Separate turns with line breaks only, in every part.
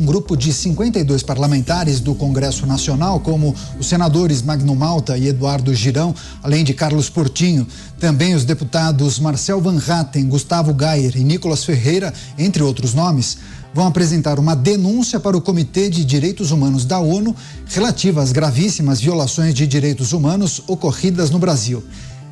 Um grupo de 52 parlamentares do Congresso Nacional, como os senadores Magno Malta e Eduardo Girão, além de Carlos Portinho, também os deputados Marcel Van Hatten, Gustavo Gayer e Nicolas Ferreira, entre outros nomes, vão apresentar uma denúncia para o Comitê de Direitos Humanos da ONU relativa às gravíssimas violações de direitos humanos ocorridas no Brasil.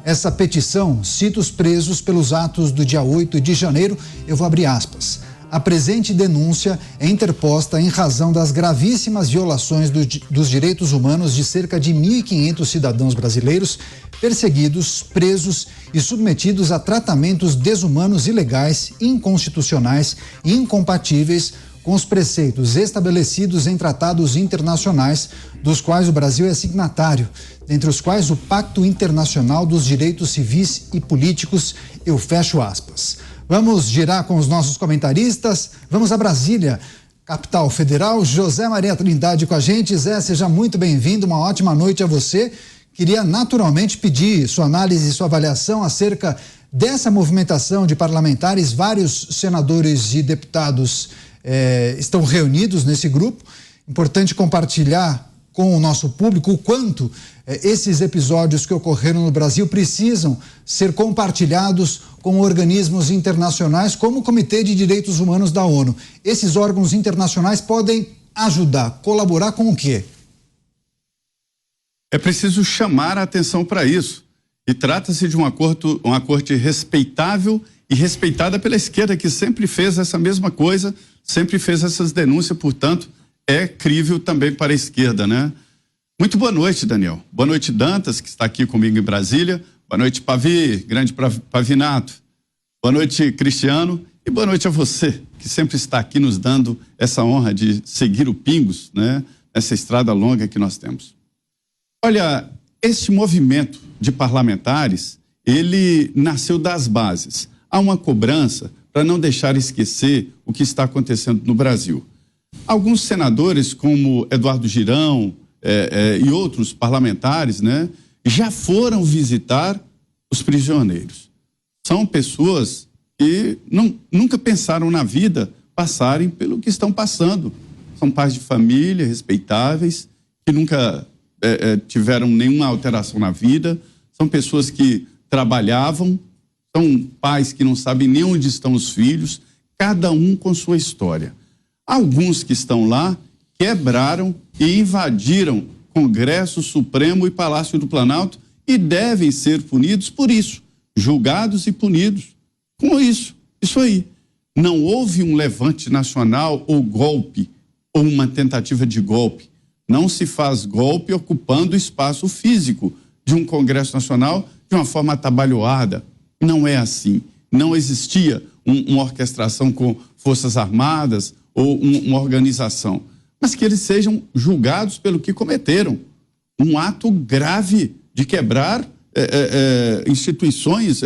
Essa petição cita os presos pelos atos do dia 8 de janeiro, eu vou abrir aspas. A presente denúncia é interposta em razão das gravíssimas violações dos direitos humanos de cerca de 1.500 cidadãos brasileiros perseguidos, presos e submetidos a tratamentos desumanos, ilegais, inconstitucionais e incompatíveis com os preceitos estabelecidos em tratados internacionais, dos quais o Brasil é signatário, dentre os quais o Pacto Internacional dos Direitos Civis e Políticos, eu fecho aspas. Vamos girar com os nossos comentaristas, vamos a Brasília, capital federal, José Maria Trindade com a gente. Zé, seja muito bem-vindo, uma ótima noite a você. Queria naturalmente pedir sua análise e sua avaliação acerca dessa movimentação de parlamentares. Vários senadores e deputados estão reunidos nesse grupo. Importante compartilhar com o nosso público o quanto esses episódios que ocorreram no Brasil precisam ser compartilhados com organismos internacionais, como o Comitê de Direitos Humanos da ONU. Esses órgãos internacionais podem ajudar, colaborar com o quê?
É preciso chamar a atenção para isso. E trata-se de uma corte respeitável e respeitada pela esquerda, que sempre fez essa mesma coisa, sempre fez essas denúncias, portanto, é crível também para a esquerda, né? Muito boa noite, Daniel. Boa noite, Dantas, que está aqui comigo em Brasília. Boa noite, Pavi, grande Pavinato. Boa noite, Cristiano. E boa noite a você, que sempre está aqui nos dando essa honra de seguir o Pingos, né? Essa estrada longa que nós temos. Olha, este movimento de parlamentares, ele nasceu das bases. Há uma cobrança para não deixar esquecer o que está acontecendo no Brasil. Alguns senadores, como Eduardo Girão e outros parlamentares, né, já foram visitar os prisioneiros. São pessoas que nunca pensaram na vida passarem pelo que estão passando. São pais de família respeitáveis, que nunca tiveram nenhuma alteração na vida. São pessoas que trabalhavam, são pais que não sabem nem onde estão os filhos, cada um com sua história. Alguns que estão lá quebraram e invadiram Congresso Supremo e Palácio do Planalto e devem ser punidos por isso, julgados e punidos com isso. Isso aí. Não houve um levante nacional ou golpe, ou uma tentativa de golpe. Não se faz golpe ocupando o espaço físico de um Congresso Nacional de uma forma atabalhoada. Não é assim. Não existia uma orquestração com Forças Armadas ou uma organização, mas que eles sejam julgados pelo que cometeram. Um ato grave de quebrar instituições,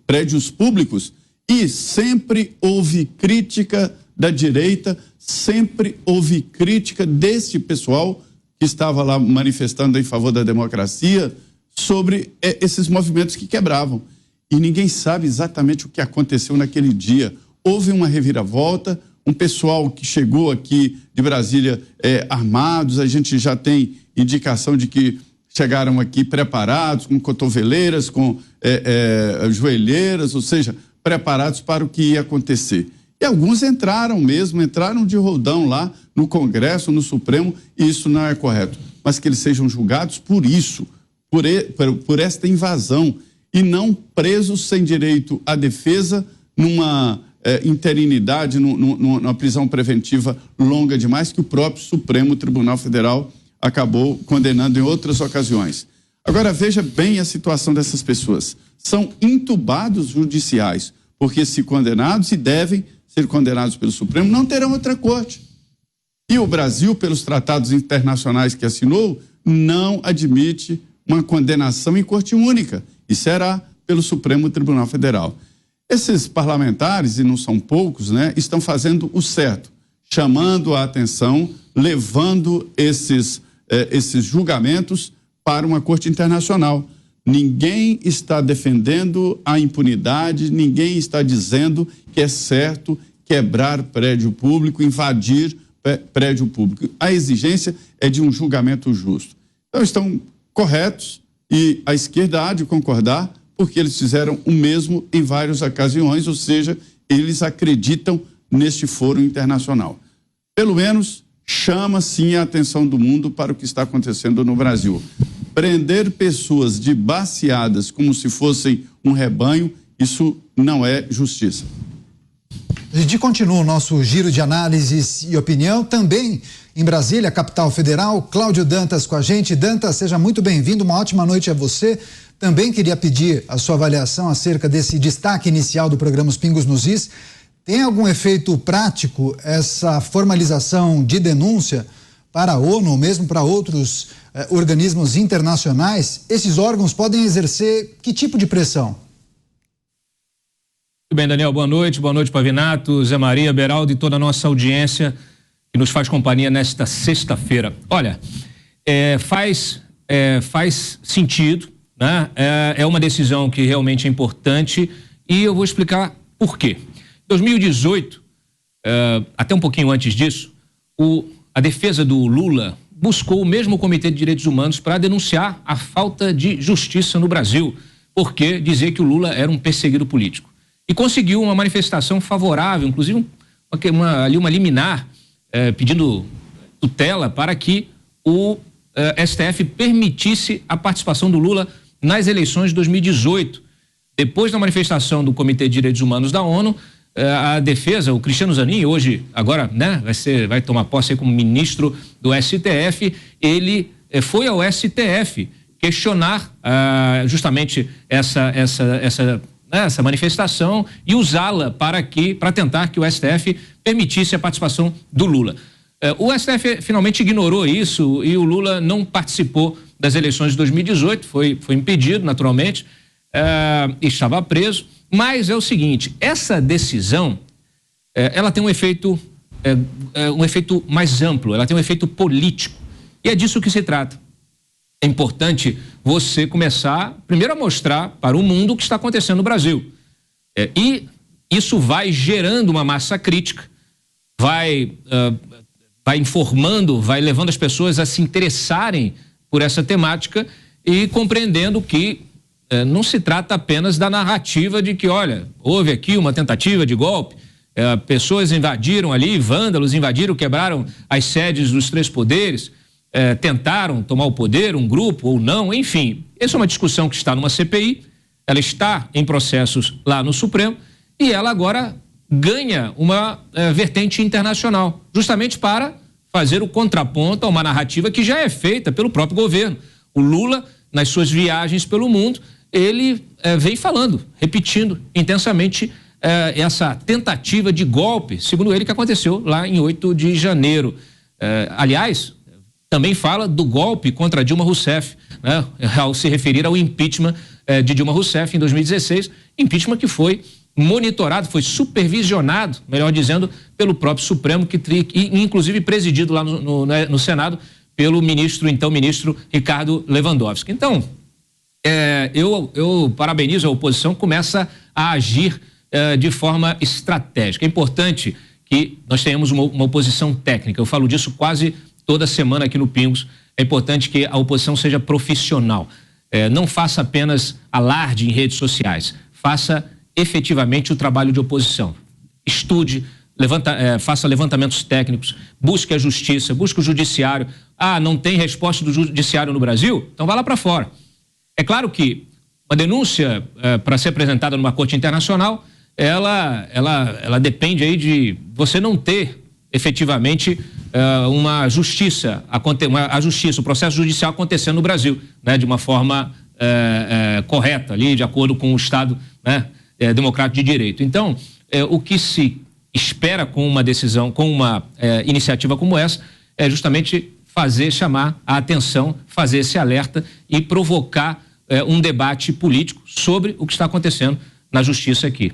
prédios públicos, e sempre houve crítica da direita, sempre houve crítica deste pessoal que estava lá manifestando em favor da democracia sobre esses movimentos que quebravam. E ninguém sabe exatamente o que aconteceu naquele dia. Houve uma reviravolta, um pessoal que chegou aqui de Brasília armados, a gente já tem indicação de que chegaram aqui preparados, com cotoveleiras, com joelheiras, ou seja, preparados para o que ia acontecer. E alguns entraram de roldão lá no Congresso, no Supremo, e isso não é correto. Mas que eles sejam julgados por isso, por esta invasão, e não presos sem direito à defesa numa interinidade, numa prisão preventiva longa demais, que o próprio Supremo Tribunal Federal acabou condenando em outras ocasiões. Agora, veja bem a situação dessas pessoas. São intubados judiciais, porque se condenados, e devem ser condenados pelo Supremo, não terão outra corte. E o Brasil, pelos tratados internacionais que assinou, não admite uma condenação em corte única, e será pelo Supremo Tribunal Federal. Esses parlamentares, e não são poucos, né, estão fazendo o certo, chamando a atenção, levando esses julgamentos para uma corte internacional. Ninguém está defendendo a impunidade, ninguém está dizendo que é certo, que quebrar prédio público, invadir prédio público. A exigência é de um julgamento justo. Então, estão corretos e a esquerda há de concordar, porque eles fizeram o mesmo em várias ocasiões, ou seja, eles acreditam neste foro internacional. Pelo menos chama sim a atenção do mundo para o que está acontecendo no Brasil. Prender pessoas debaciadas como se fossem um rebanho, isso não é justiça.
A gente continua o nosso giro de análises e opinião também em Brasília, capital federal. Cláudio Dantas com a gente. Dantas, seja muito bem-vindo, uma ótima noite a você. Também queria pedir a sua avaliação acerca desse destaque inicial do programa Os Pingos nos Is. Tem algum efeito prático essa formalização de denúncia para a ONU ou mesmo para outros organismos internacionais? Esses órgãos podem exercer que tipo de pressão?
Muito bem, Daniel, boa noite Pavinato, Zé Maria, Beraldo e toda a nossa audiência que nos faz companhia nesta sexta-feira. Olha, faz sentido, né? É uma decisão que realmente é importante e eu vou explicar por quê. Em 2018, até um pouquinho antes disso, a defesa do Lula buscou o mesmo Comitê de Direitos Humanos para denunciar a falta de justiça no Brasil, porque dizia que o Lula era um perseguido político. E conseguiu uma manifestação favorável, inclusive uma liminar, pedindo tutela para que o STF permitisse a participação do Lula nas eleições de 2018. Depois da manifestação do Comitê de Direitos Humanos da ONU, a defesa, o Cristiano Zanin, hoje, agora, né, vai tomar posse aí como ministro do STF, ele foi ao STF questionar justamente essa manifestação e usá-la para tentar que o STF permitisse a participação do Lula. O STF finalmente ignorou isso e o Lula não participou das eleições de 2018, foi impedido, naturalmente, estava preso. Mas é o seguinte, essa decisão, ela tem um efeito mais amplo, ela tem um efeito político. E é disso que se trata. É importante você começar, primeiro, a mostrar para o mundo o que está acontecendo no Brasil. E isso vai gerando uma massa crítica, vai informando, vai levando as pessoas a se interessarem por essa temática e compreendendo que não se trata apenas da narrativa de que, olha, houve aqui uma tentativa de golpe, pessoas invadiram ali, vândalos invadiram, quebraram as sedes dos três poderes, tentaram tomar o poder, um grupo ou não, enfim. Essa é uma discussão que está numa CPI, ela está em processos lá no Supremo e ela agora ganha uma vertente internacional, justamente para fazer o contraponto a uma narrativa que já é feita pelo próprio governo. O Lula, nas suas viagens pelo mundo, ele vem falando, repetindo intensamente essa tentativa de golpe, segundo ele, que aconteceu lá em 8 de janeiro. Aliás, também fala do golpe contra Dilma Rousseff, né, ao se referir ao impeachment de Dilma Rousseff em 2016, impeachment que foi monitorado, foi supervisionado, melhor dizendo, pelo próprio Supremo, que inclusive presidido lá no Senado pelo então ministro Ricardo Lewandowski. Então, eu parabenizo a oposição, começa a agir de forma estratégica. É importante que nós tenhamos uma oposição técnica, eu falo disso quase toda semana aqui no Pingos. É importante que a oposição seja profissional, não faça apenas alarde em redes sociais, faça efetivamente o trabalho de oposição. Estude, faça levantamentos técnicos, busque a justiça, busque o judiciário. Não tem resposta do judiciário no Brasil? Então vá lá para fora. É claro que uma denúncia para ser apresentada numa corte internacional, ela depende aí de você não ter efetivamente uma justiça, o processo judicial acontecendo no Brasil, né, de uma forma correta ali, de acordo com o Estado, né, democrático de direito. Então, o que se espera com uma decisão, com uma iniciativa como essa, é justamente chamar a atenção, fazer esse alerta e provocar um debate político sobre o que está acontecendo na justiça aqui.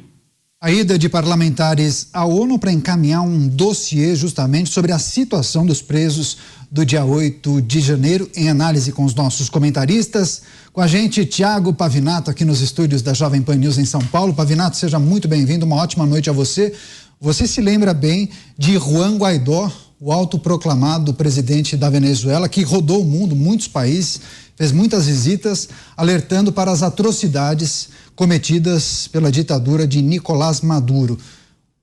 A ida de parlamentares à ONU para encaminhar um dossiê justamente sobre a situação dos presos do dia 8 de janeiro, em análise com os nossos comentaristas. Com a gente, Tiago Pavinato, aqui nos estúdios da Jovem Pan News em São Paulo. Pavinato, seja muito bem-vindo, uma ótima noite a você. Você se lembra bem de Juan Guaidó, o autoproclamado presidente da Venezuela, que rodou o mundo, muitos países, fez muitas visitas, alertando para as atrocidades cometidas pela ditadura de Nicolás Maduro.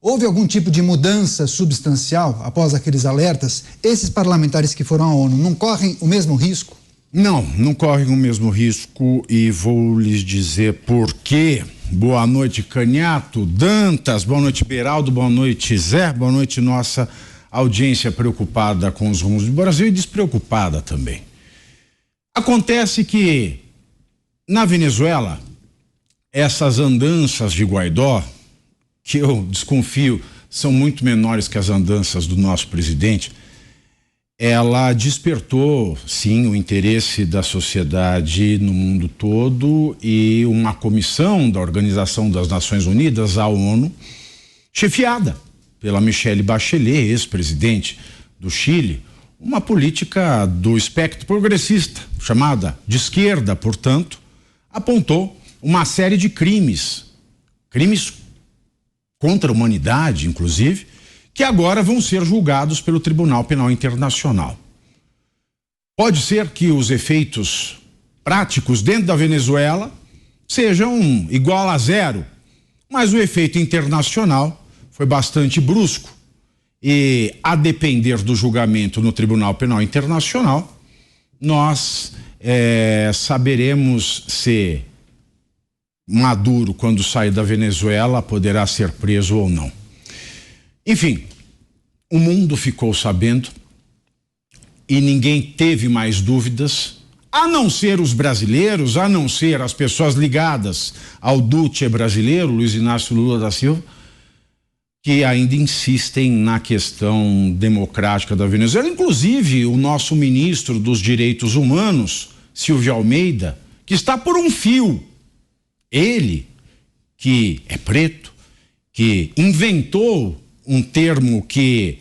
Houve algum tipo de mudança substancial após aqueles alertas? Esses parlamentares que foram à ONU não correm o mesmo risco?
Não correm o mesmo risco e vou lhes dizer por quê. Boa noite, Caniato, Dantas, boa noite, Beraldo, boa noite, Zé, boa noite, nossa audiência preocupada com os rumos do Brasil e despreocupada também. Acontece que na Venezuela, essas andanças de Guaidó, que eu desconfio são muito menores que as andanças do nosso presidente, ela despertou, sim, o interesse da sociedade no mundo todo e uma comissão da Organização das Nações Unidas, a ONU, chefiada pela Michelle Bachelet, ex-presidente do Chile, uma política do espectro progressista, chamada de esquerda, portanto, apontou uma série de crimes contra a humanidade, inclusive, que agora vão ser julgados pelo Tribunal Penal Internacional. Pode ser que os efeitos práticos dentro da Venezuela sejam igual a zero, mas o efeito internacional foi bastante brusco e, a depender do julgamento no Tribunal Penal Internacional, nós saberemos se Maduro, quando sair da Venezuela, poderá ser preso ou não. Enfim, o mundo ficou sabendo e ninguém teve mais dúvidas, a não ser os brasileiros, a não ser as pessoas ligadas ao Duce brasileiro, Luiz Inácio Lula da Silva, que ainda insistem na questão democrática da Venezuela. Inclusive, o nosso ministro dos Direitos Humanos, Silvio Almeida, que está por um fio. Ele, que é preto, que inventou um termo que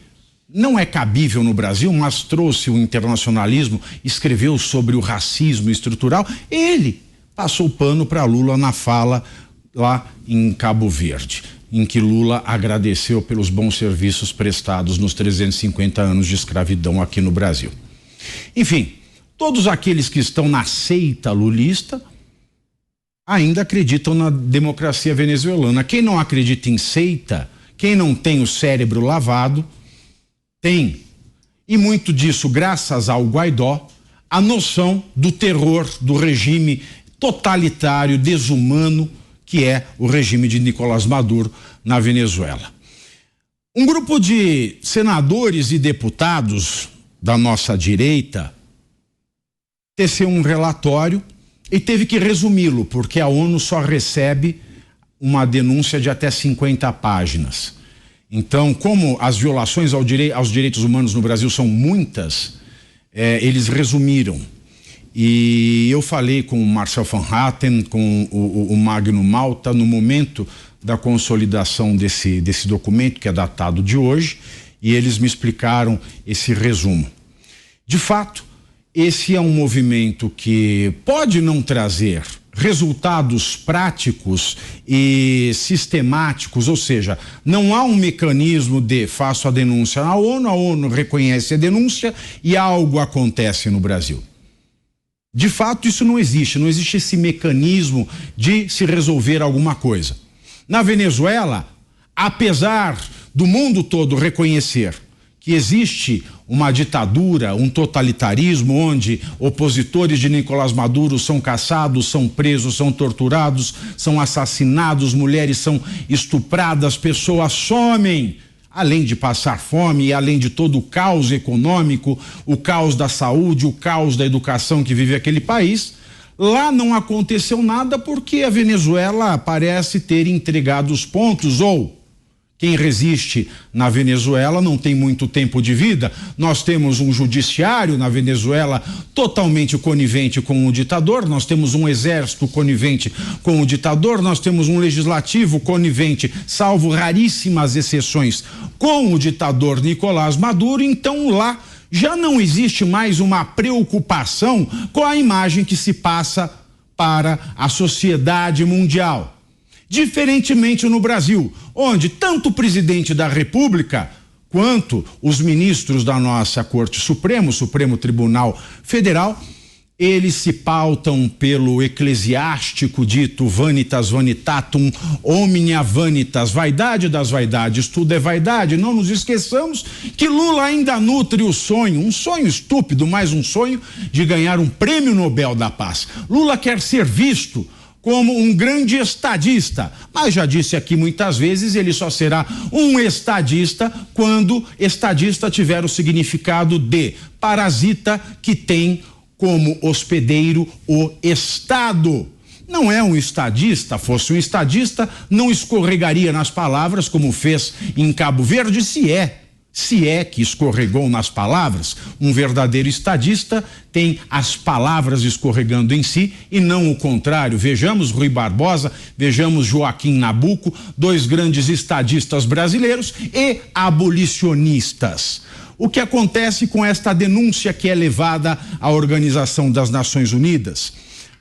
não é cabível no Brasil, mas trouxe o internacionalismo, escreveu sobre o racismo estrutural, ele passou pano para Lula na fala lá em Cabo Verde, em que Lula agradeceu pelos bons serviços prestados nos 350 anos de escravidão aqui no Brasil. Enfim, todos aqueles que estão na seita lulista ainda acreditam na democracia venezuelana. Quem não acredita em seita, quem não tem o cérebro lavado, tem, e muito disso graças ao Guaidó, a noção do terror do regime totalitário, desumano, que é o regime de Nicolás Maduro na Venezuela. Um grupo de senadores e deputados da nossa direita teceu um relatório e teve que resumi-lo, porque a ONU só recebe uma denúncia de até 50 páginas. Então, como as violações aos direitos humanos no Brasil são muitas, eles resumiram. E eu falei com o Marcel Van Hatten, com o Magno Malta, no momento da consolidação desse documento, que é datado de hoje, e eles me explicaram esse resumo. De fato, esse é um movimento que pode não trazer resultados práticos e sistemáticos, ou seja, não há um mecanismo de faço a denúncia na ONU, a ONU reconhece a denúncia e algo acontece no Brasil. De fato, isso não existe esse mecanismo de se resolver alguma coisa. Na Venezuela, apesar do mundo todo reconhecer que existe uma ditadura, um totalitarismo onde opositores de Nicolás Maduro são caçados, são presos, são torturados, são assassinados, mulheres são estupradas, pessoas somem, além de passar fome e além de todo o caos econômico, o caos da saúde, o caos da educação que vive aquele país. Lá não aconteceu nada porque a Venezuela parece ter entregado os pontos, ou quem resiste na Venezuela não tem muito tempo de vida. Nós temos um judiciário na Venezuela totalmente conivente com o ditador, nós temos um exército conivente com o ditador, nós temos um legislativo conivente, salvo raríssimas exceções, com o ditador Nicolás Maduro. Então lá já não existe mais uma preocupação com a imagem que se passa para a sociedade mundial. Diferentemente no Brasil, onde tanto o presidente da República quanto os ministros da nossa Corte Suprema, o Supremo Tribunal Federal, eles se pautam pelo eclesiástico dito vanitas vanitatum omnia vanitas, vaidade das vaidades, tudo é vaidade. Não nos esqueçamos que Lula ainda nutre o sonho, um sonho estúpido, mas um sonho de ganhar um prêmio Nobel da Paz. Lula quer ser visto como um grande estadista, mas já disse aqui muitas vezes, ele só será um estadista quando estadista tiver o significado de parasita que tem como hospedeiro o Estado. Não é um estadista, fosse um estadista, não escorregaria nas palavras como fez em Cabo Verde, se é que escorregou nas palavras. Um verdadeiro estadista tem as palavras escorregando em si e não o contrário. Vejamos Rui Barbosa, vejamos Joaquim Nabuco, dois grandes estadistas brasileiros e abolicionistas. O que acontece com esta denúncia que é levada à Organização das Nações Unidas?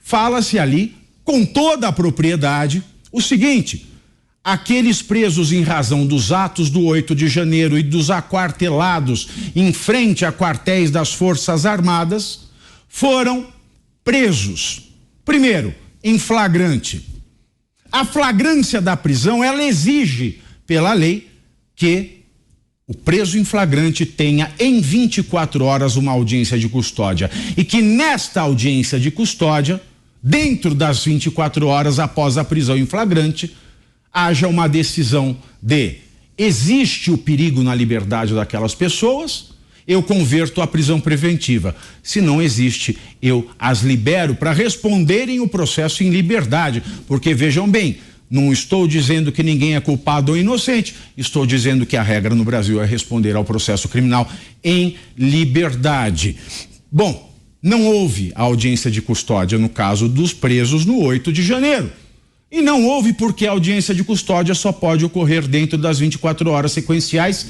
Fala-se ali, com toda a propriedade, o seguinte: aqueles presos em razão dos atos do 8 de janeiro e dos aquartelados em frente a quartéis das Forças Armadas foram presos, primeiro, em flagrante. A flagrância da prisão, ela exige, pela lei, que o preso em flagrante tenha em 24 horas uma audiência de custódia e que nesta audiência de custódia, dentro das 24 horas após a prisão em flagrante, haja uma decisão de existe o perigo na liberdade daquelas pessoas, eu converto a prisão preventiva. Se não existe, eu as libero para responderem o processo em liberdade, porque vejam bem, não estou dizendo que ninguém é culpado ou inocente, estou dizendo que a regra no Brasil é responder ao processo criminal em liberdade. Bom, não houve audiência de custódia no caso dos presos no 8 de janeiro. E não houve porque a audiência de custódia só pode ocorrer dentro das 24 horas sequenciais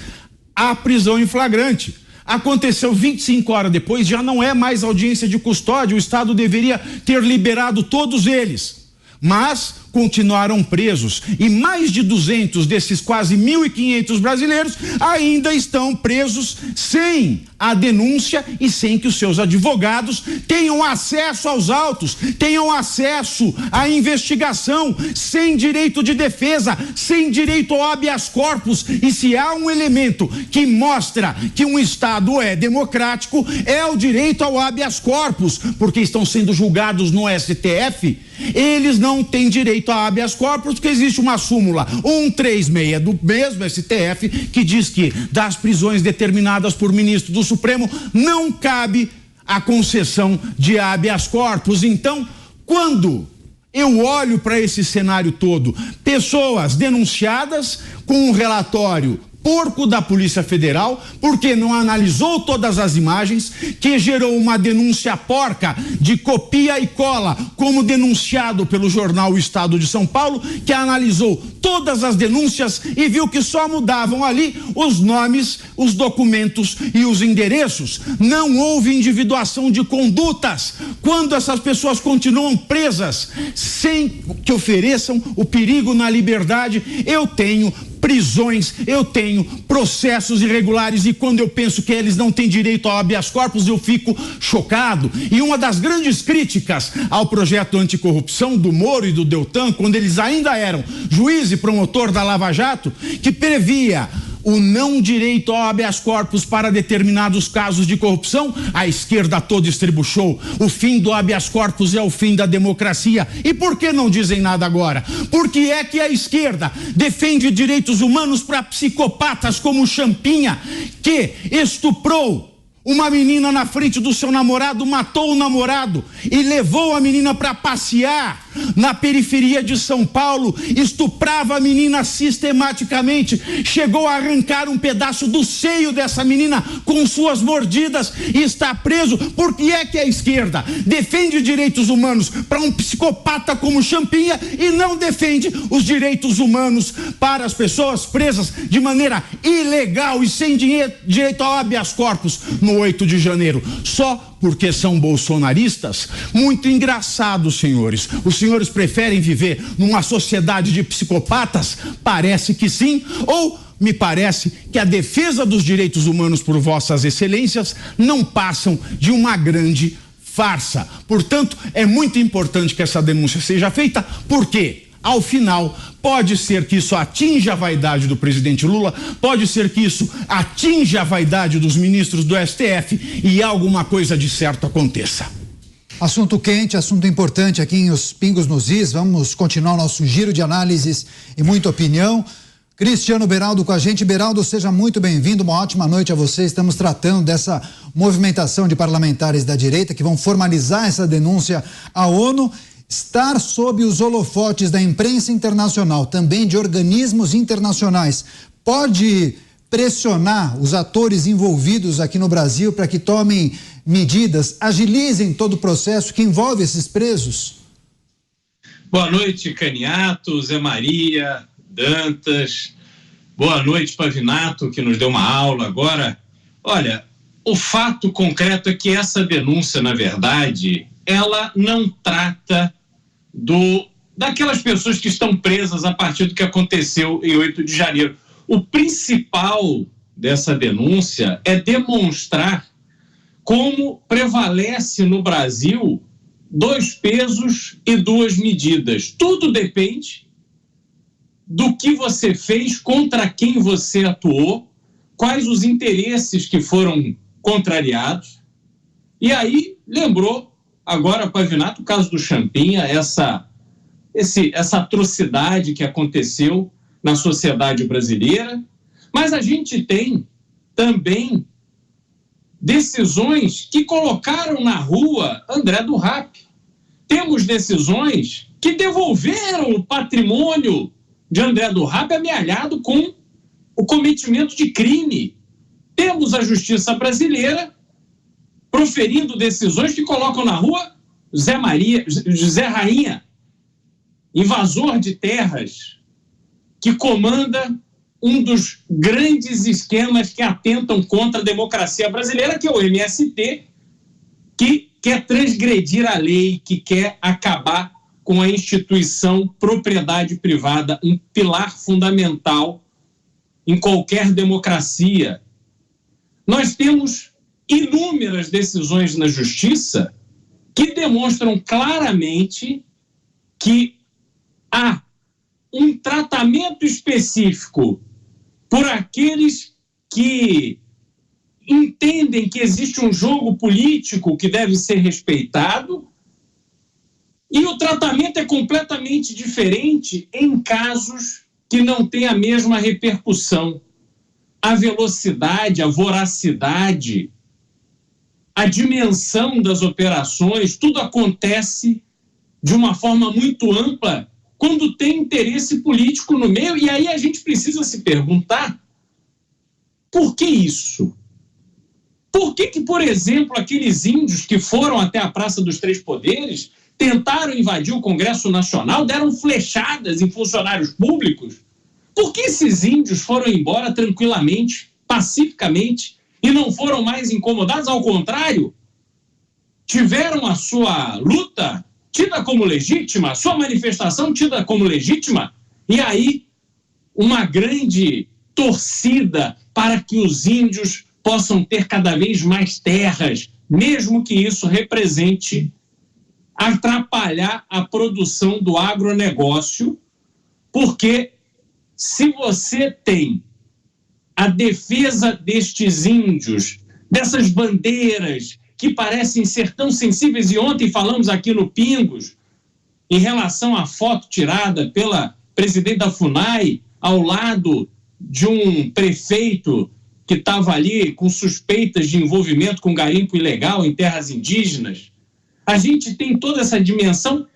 à prisão em flagrante. Aconteceu 25 horas depois, já não é mais audiência de custódia, o Estado deveria ter liberado todos eles. Mas continuaram presos e mais de 200 desses quase 1.500 brasileiros ainda estão presos sem a denúncia e sem que os seus advogados tenham acesso aos autos, tenham acesso à investigação, sem direito de defesa, sem direito ao habeas corpus. E se há um elemento que mostra que um Estado é democrático, é o direito ao habeas corpus, porque estão sendo julgados no STF, eles não têm direito a habeas corpus, porque existe uma súmula 136 do mesmo STF que diz que das prisões determinadas por ministro do Supremo não cabe a concessão de habeas corpus. Então, quando eu olho para esse cenário todo, pessoas denunciadas com um relatório porco da Polícia Federal, porque não analisou todas as imagens, que gerou uma denúncia porca de copia e cola, como denunciado pelo jornal O Estado de São Paulo, que analisou todas as denúncias e viu que só mudavam ali os nomes, os documentos e os endereços. Não houve individuação de condutas. Quando essas pessoas continuam presas sem que ofereçam o perigo na liberdade, eu tenho prisões, eu tenho processos irregulares, e quando eu penso que eles não têm direito ao habeas corpus, eu fico chocado. E uma das grandes críticas ao projeto anticorrupção do Moro e do Deltan, quando eles ainda eram juiz e promotor da Lava Jato, que previa o não direito ao habeas corpus para determinados casos de corrupção, a esquerda toda estribuchou. O fim do habeas corpus é o fim da democracia. E por que não dizem nada agora? Porque é que a esquerda defende direitos humanos para psicopatas como Champinha, que estuprou uma menina na frente do seu namorado, matou o namorado e levou a menina para passear na periferia de São Paulo, estuprava a menina sistematicamente, chegou a arrancar um pedaço do seio dessa menina com suas mordidas e está preso. Por que é que a esquerda defende direitos humanos para um psicopata como Champinha e não defende os direitos humanos para as pessoas presas de maneira ilegal e sem direito ao habeas corpus no 8 de janeiro? Só porque são bolsonaristas? Muito engraçado, senhores. Os senhores preferem viver numa sociedade de psicopatas? Parece que sim, ou me parece que a defesa dos direitos humanos por vossas excelências não passam de uma grande farsa. Portanto, é muito importante que essa denúncia seja feita, porque, ao final, pode ser que isso atinja a vaidade do presidente Lula, pode ser que isso atinja a vaidade dos ministros do STF e alguma coisa de certo aconteça.
Assunto quente, assunto importante aqui em Os Pingos nos Is. Vamos continuar o nosso giro de análises e muita opinião. Cristiano Beraldo com a gente. Beraldo, seja muito bem-vindo, uma ótima noite a você. Estamos tratando dessa movimentação de parlamentares da direita que vão formalizar essa denúncia à ONU. Estar sob os holofotes da imprensa internacional, também de organismos internacionais, pode pressionar os atores envolvidos aqui no Brasil para que tomem medidas, agilizem todo o processo que envolve esses presos?
Boa noite, Caniato, Zé Maria, Dantas. Boa noite, Pavinato, que nos deu uma aula agora. Olha, o fato concreto é que essa denúncia, na verdade, ela não trata daquelas pessoas que estão presas a partir do que aconteceu em 8 de janeiro. O principal dessa denúncia é demonstrar como prevalece no Brasil 2 pesos e 2 medidas. Tudo depende do que você fez, contra quem você atuou, quais os interesses que foram contrariados. E aí, lembrou agora, Pavinato, o caso do Champinha, essa atrocidade que aconteceu na sociedade brasileira. Mas a gente tem também decisões que colocaram na rua André do Rap. Temos decisões que devolveram o patrimônio de André do Rap amealhado com o cometimento de crime. Temos a justiça brasileira proferindo decisões que colocam na rua Zé Rainha, invasor de terras, que comanda um dos grandes esquemas que atentam contra a democracia brasileira, que é o MST, que quer transgredir a lei, que quer acabar com a instituição propriedade privada, um pilar fundamental em qualquer democracia. Nós temos inúmeras decisões na justiça que demonstram claramente que há um tratamento específico por aqueles que entendem que existe um jogo político que deve ser respeitado, e o tratamento é completamente diferente em casos que não têm a mesma repercussão. A velocidade, a voracidade, a dimensão das operações, tudo acontece de uma forma muito ampla quando tem interesse político no meio. E aí a gente precisa se perguntar, por que isso? Por que, por exemplo, aqueles índios que foram até a Praça dos Três Poderes, tentaram invadir o Congresso Nacional, deram flechadas em funcionários públicos? Por que esses índios foram embora tranquilamente, pacificamente, e não foram mais incomodados? Ao contrário, tiveram a sua luta tida como legítima, a sua manifestação tida como legítima, e aí uma grande torcida para que os índios possam ter cada vez mais terras, mesmo que isso represente atrapalhar a produção do agronegócio, porque se você tem a defesa destes índios, dessas bandeiras que parecem ser tão sensíveis, e ontem falamos aqui no Pingos, em relação à foto tirada pela presidente da FUNAI, ao lado de um prefeito que estava ali com suspeitas de envolvimento com garimpo ilegal em terras indígenas. A gente tem toda essa dimensão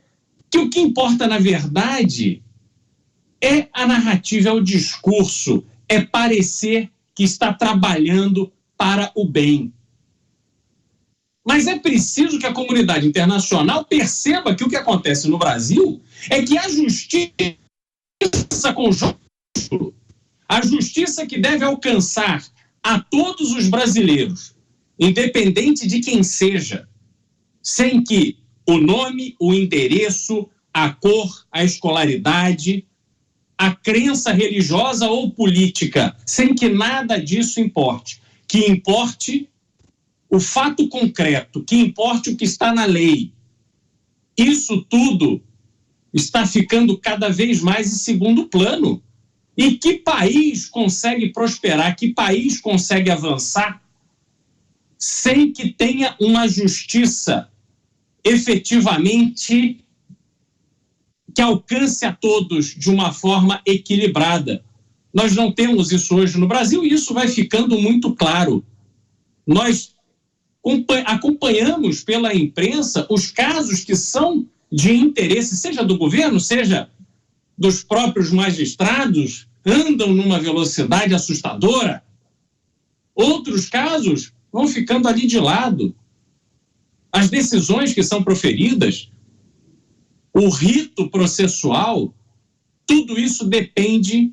que o que importa, na verdade, é a narrativa, é o discurso, é parecer que está trabalhando para o bem. Mas é preciso que a comunidade internacional perceba que o que acontece no Brasil é que a justiça conjunta, a justiça que deve alcançar a todos os brasileiros, independente de quem seja, sem que o nome, o endereço, a cor, a escolaridade, a crença religiosa ou política, sem que nada disso importe. Que importe o fato concreto, que importe o que está na lei. Isso tudo está ficando cada vez mais em segundo plano. E que país consegue prosperar, que país consegue avançar sem que tenha uma justiça efetivamente que alcance a todos de uma forma equilibrada? Nós não temos isso hoje no Brasil e isso vai ficando muito claro. Nós acompanhamos pela imprensa os casos que são de interesse, seja do governo, seja dos próprios magistrados, andam numa velocidade assustadora. Outros casos vão ficando ali de lado. As decisões que são proferidas, o rito processual, tudo isso depende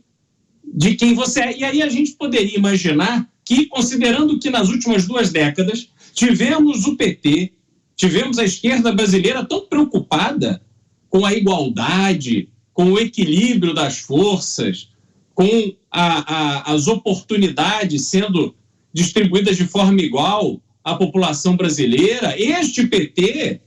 de quem você é. E aí a gente poderia imaginar que, considerando que nas últimas 2 décadas tivemos o PT, tivemos a esquerda brasileira tão preocupada com a igualdade, com o equilíbrio das forças, com as oportunidades sendo distribuídas de forma igual à população brasileira, este PT,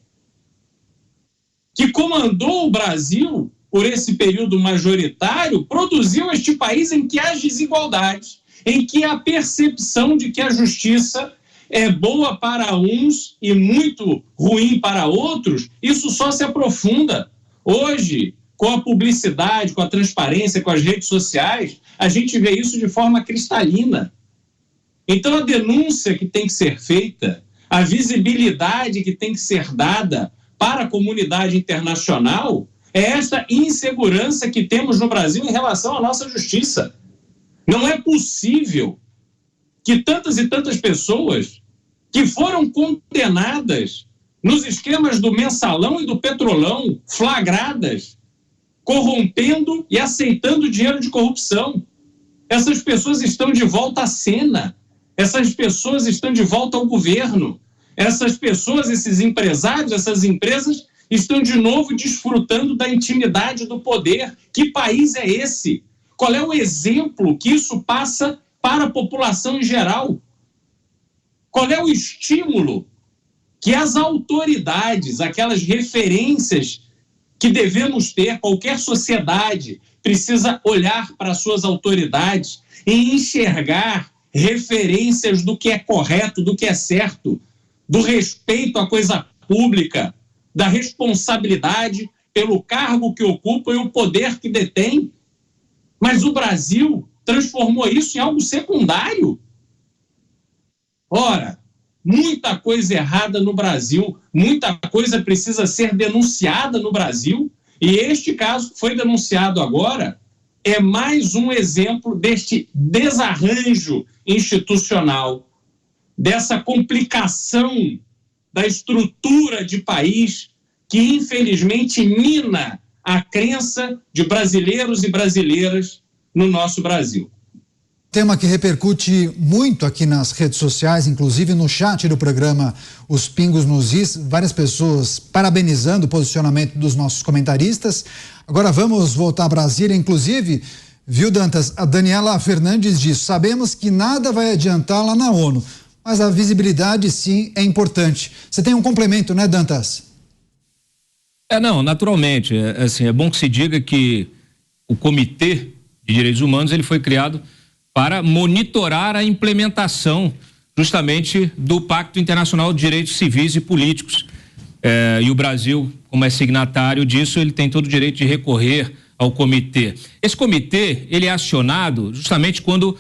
que comandou o Brasil por esse período majoritário, produziu este país em que há desigualdades, em que há percepção de que a justiça é boa para uns e muito ruim para outros. Isso só se aprofunda. Hoje, com a publicidade, com a transparência, com as redes sociais, a gente vê isso de forma cristalina. Então, a denúncia que tem que ser feita, a visibilidade que tem que ser dada para a comunidade internacional é esta insegurança que temos no Brasil em relação à nossa justiça. Não é possível que tantas e tantas pessoas que foram condenadas nos esquemas do mensalão e do petrolão, flagradas, corrompendo e aceitando dinheiro de corrupção. Essas pessoas estão de volta à cena. Essas pessoas estão de volta ao governo. Essas pessoas, esses empresários, essas empresas estão de novo desfrutando da intimidade do poder. Que país é esse? Qual é o exemplo que isso passa para a população em geral? Qual é o estímulo que as autoridades, aquelas referências que devemos ter, qualquer sociedade precisa olhar para suas autoridades e enxergar referências do que é correto, do que é certo, do respeito à coisa pública, da responsabilidade pelo cargo que ocupa e o poder que detém. Mas o Brasil transformou isso em algo secundário. Ora, muita coisa errada no Brasil, muita coisa precisa ser denunciada no Brasil, e este caso que foi denunciado agora é mais um exemplo deste desarranjo institucional, dessa complicação da estrutura de país que, infelizmente, mina a crença de brasileiros e brasileiras no nosso Brasil.
Tema que repercute muito aqui nas redes sociais, inclusive no chat do programa Os Pingos nos Is, várias pessoas parabenizando o posicionamento dos nossos comentaristas. Agora vamos voltar a Brasília, inclusive, viu, Dantas? A Daniela Fernandes diz: sabemos que nada vai adiantar lá na ONU, mas a visibilidade sim é importante. Você tem um complemento, né, Dantas?
Não, naturalmente. É bom que se diga que o Comitê de Direitos Humanos ele foi criado para monitorar a implementação justamente do Pacto Internacional de Direitos Civis e Políticos. E o Brasil, como é signatário disso, ele tem todo o direito de recorrer ao comitê. Esse comitê, ele é acionado justamente quando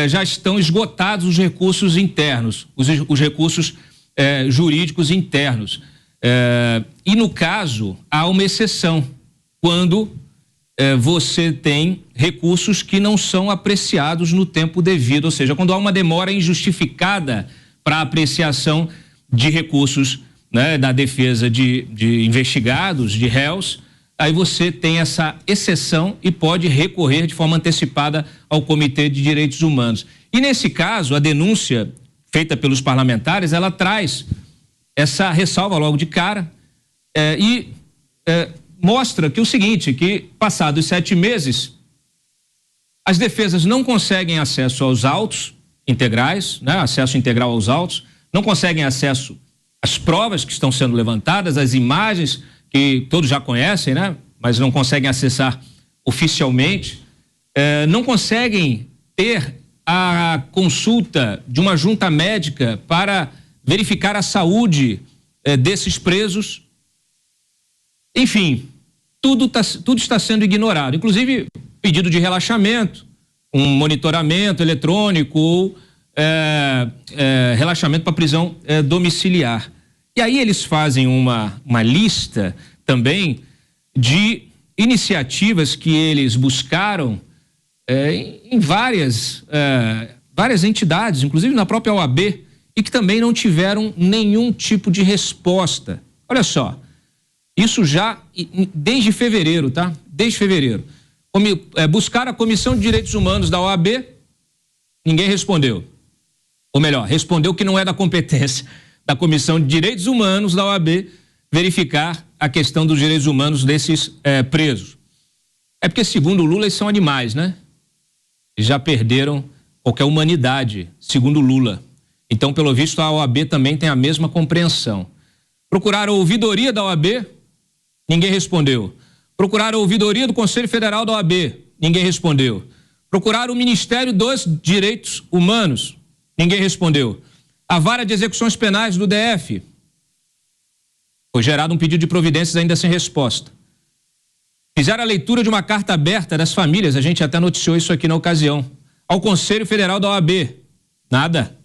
já estão esgotados os recursos internos, os recursos jurídicos internos. E no caso, há uma exceção, quando você tem recursos que não são apreciados no tempo devido, ou seja, quando há uma demora injustificada para a apreciação de recursos, né, da defesa de investigados, de réus, aí você tem essa exceção e pode recorrer de forma antecipada ao Comitê de Direitos Humanos. E nesse caso, a denúncia feita pelos parlamentares, ela traz essa ressalva logo de cara mostra que o seguinte, que passados 7 meses, as defesas não conseguem acesso aos autos integrais, né? Acesso integral aos autos, não conseguem acesso às provas que estão sendo levantadas, às imagens que todos já conhecem, né? Mas não conseguem acessar oficialmente, não conseguem ter a consulta de uma junta médica para verificar a saúde desses presos. Enfim, tudo está sendo ignorado, inclusive pedido de relaxamento, um monitoramento eletrônico ou relaxamento para prisão domiciliar. E aí eles fazem uma lista também de iniciativas que eles buscaram em várias entidades, inclusive na própria OAB, e que também não tiveram nenhum tipo de resposta. Olha só, isso já desde fevereiro, tá? Desde fevereiro. Buscaram a Comissão de Direitos Humanos da OAB, ninguém respondeu. Ou melhor, respondeu que não é da competência da Comissão de Direitos Humanos da OAB verificar a questão dos direitos humanos desses presos. É porque, segundo o Lula, eles são animais, né? Eles já perderam qualquer humanidade, segundo o Lula. Então, pelo visto, a OAB também tem a mesma compreensão. Procuraram a ouvidoria da OAB, ninguém respondeu. Procuraram a ouvidoria do Conselho Federal da OAB, ninguém respondeu. Procuraram o Ministério dos Direitos Humanos, ninguém respondeu. A Vara de Execuções Penais do DF, foi gerado um pedido de providências ainda sem resposta. Fizeram a leitura de uma carta aberta das famílias, a gente até noticiou isso aqui na ocasião, ao Conselho Federal da OAB, nada.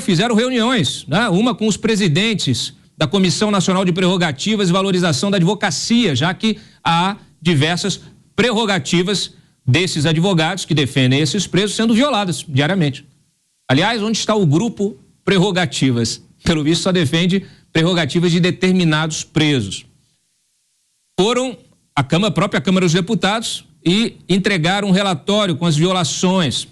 Fizeram reuniões, né? Uma com os presidentes da Comissão Nacional de Prerrogativas e Valorização da Advocacia, já que há diversas prerrogativas desses advogados que defendem esses presos sendo violadas diariamente. Aliás, onde está o grupo Prerrogativas? Pelo visto, só defende prerrogativas de determinados presos. Foram à própria Câmara dos Deputados e entregaram um relatório com as violações.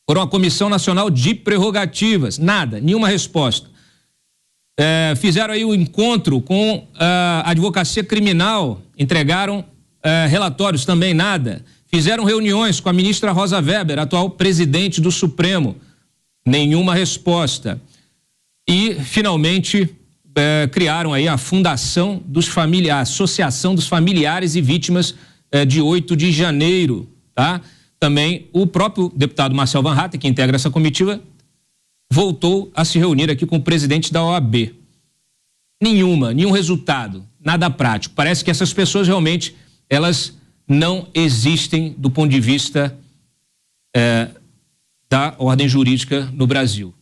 Foram à Comissão Nacional de Prerrogativas, nada, nenhuma resposta. Fizeram aí o encontro com a Advocacia Criminal, entregaram relatórios, também nada. Fizeram reuniões com a ministra Rosa Weber, atual presidente do Supremo, nenhuma resposta. E, finalmente, criaram aí a Fundação dos Familiares, Associação dos Familiares e Vítimas de 8 de janeiro, tá? Também o próprio deputado Marcel Van Hatten, que integra essa comitiva, voltou a se reunir aqui com o presidente da OAB. Nenhum resultado, nada prático. Parece que essas pessoas realmente, elas não existem do ponto de vista da ordem jurídica no Brasil.